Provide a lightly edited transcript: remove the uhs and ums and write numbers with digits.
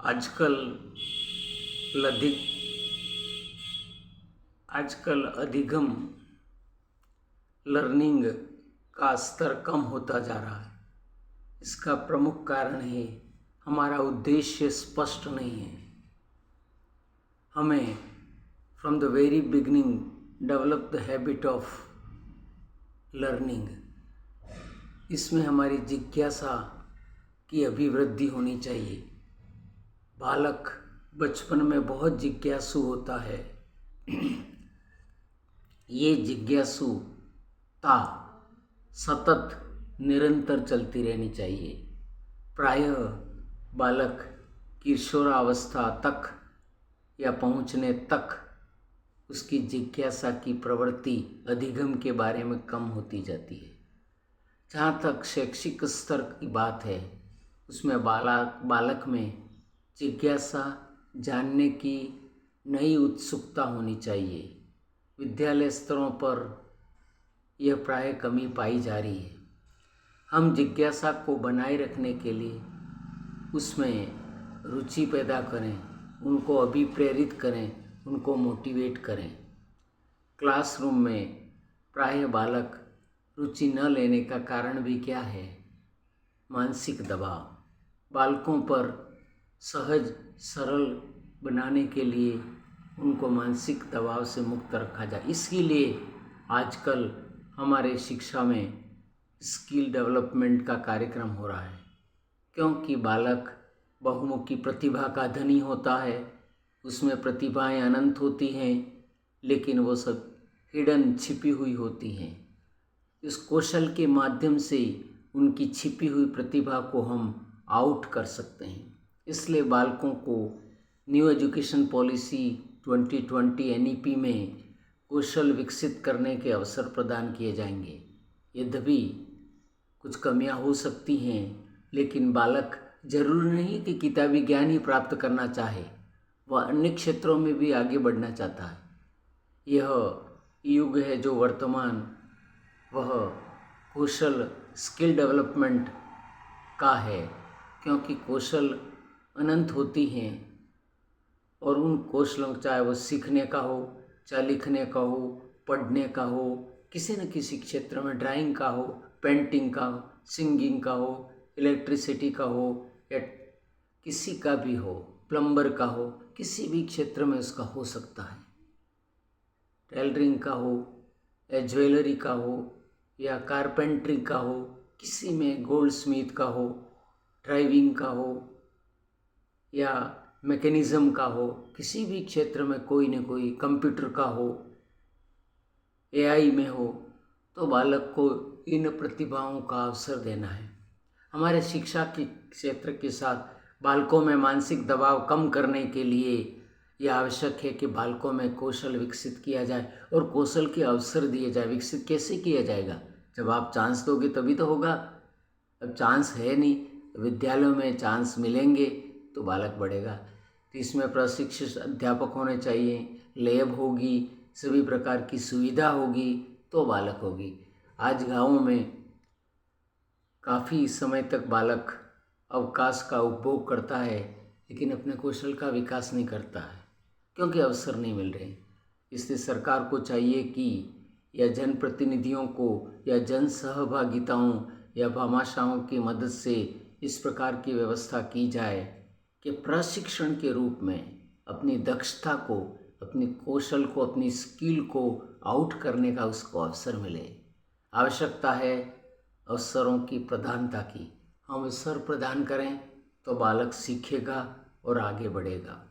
आजकल लधिक आजकल अधिगम लर्निंग का स्तर कम होता जा रहा है। इसका प्रमुख कारण है हमारा उद्देश्य स्पष्ट नहीं है। हमें from the very beginning develop the habit of learning. इसमें हमारी जिज्ञासा की अभिवृद्धि होनी चाहिए। बालक बचपन में बहुत जिज्ञासु होता है। ये जिज्ञासुता सतत निरंतर चलती रहनी चाहिए। प्रायः बालक किशोरावस्था तक या पहुंचने तक उसकी जिज्ञासा की प्रवृत्ति अधिगम के बारे में कम होती जाती है। जहाँ तक शैक्षिक स्तर की बात है, उसमें बालक में जिज्ञासा जानने की नई उत्सुकता होनी चाहिए। विद्यालय स्तरों पर यह प्राय कमी पाई जा रही है। हम जिज्ञासा को बनाए रखने के लिए उसमें रुचि पैदा करें, उनको अभिप्रेरित करें, उनको मोटिवेट करें। क्लासरूम में प्राय बालक रुचि न लेने का कारण भी क्या है? मानसिक दबाव। बालकों पर सहज सरल बनाने के लिए उनको मानसिक दबाव से मुक्त रखा जाए। इसीलिए आजकल हमारे शिक्षा में स्किल डेवलपमेंट का कार्यक्रम हो रहा है, क्योंकि बालक बहुमुखी प्रतिभा का धनी होता है। उसमें प्रतिभाएं अनंत होती हैं, लेकिन वो सब हिडन छिपी हुई होती हैं। इस कौशल के माध्यम से उनकी छिपी हुई प्रतिभा को हम आउट कर सकते हैं। इसलिए बालकों को न्यू एजुकेशन पॉलिसी 2020 NEP में कौशल विकसित करने के अवसर प्रदान किए जाएंगे। यद्यपि कुछ कमियां हो सकती हैं, लेकिन बालक जरूरी नहीं कि किताबी ज्ञान ही प्राप्त करना चाहे, वह अन्य क्षेत्रों में भी आगे बढ़ना चाहता है। यह युग है जो वर्तमान वह कौशल स्किल डेवलपमेंट का है, क्योंकि कौशल अनंत होती हैं और उन कौशलों, चाहे वो सीखने का हो, चाहे लिखने का हो, पढ़ने का हो, किसी न किसी क्षेत्र में ड्राइंग का हो, पेंटिंग का हो, सिंगिंग का हो, इलेक्ट्रिसिटी का हो, या किसी का भी हो, प्लम्बर का हो, किसी भी क्षेत्र में उसका हो सकता है। टेलरिंग का हो या ज्वेलरी का हो या कारपेंटरी का हो, किसी में गोल्ड स्मिथ का हो, ड्राइविंग का हो या मैकेनिज़्म का हो, किसी भी क्षेत्र में कोई न कोई, कंप्यूटर का हो, AI में हो, तो बालक को इन प्रतिभाओं का अवसर देना है। हमारे शिक्षा के क्षेत्र के साथ बालकों में मानसिक दबाव कम करने के लिए यह आवश्यक है कि बालकों में कौशल विकसित किया जाए और कौशल के अवसर दिए जाए। विकसित कैसे किया जाएगा? जब आप चांस दोगे तभी तो होगा। अब चांस है नहीं, विद्यालयों में चांस मिलेंगे तो बालक बढ़ेगा। तो इसमें प्रशिक्षित अध्यापक होने चाहिए, लैब होगी, सभी प्रकार की सुविधा होगी तो बालक होगी। आज गाँवों में काफ़ी समय तक बालक अवकाश का उपभोग करता है, लेकिन अपने कौशल का विकास नहीं करता है, क्योंकि अवसर नहीं मिल रहे। इसलिए सरकार को चाहिए कि या जनप्रतिनिधियों को या जन सहभागिताओं या भामाशाहों की मदद से इस प्रकार की व्यवस्था की जाए कि प्रशिक्षण के रूप में अपनी दक्षता को, अपनी कौशल को, अपनी स्किल को आउट करने का उसको अवसर मिले। आवश्यकता है अवसरों की प्रधानता की। हम अवसर प्रदान करें तो बालक सीखेगा और आगे बढ़ेगा।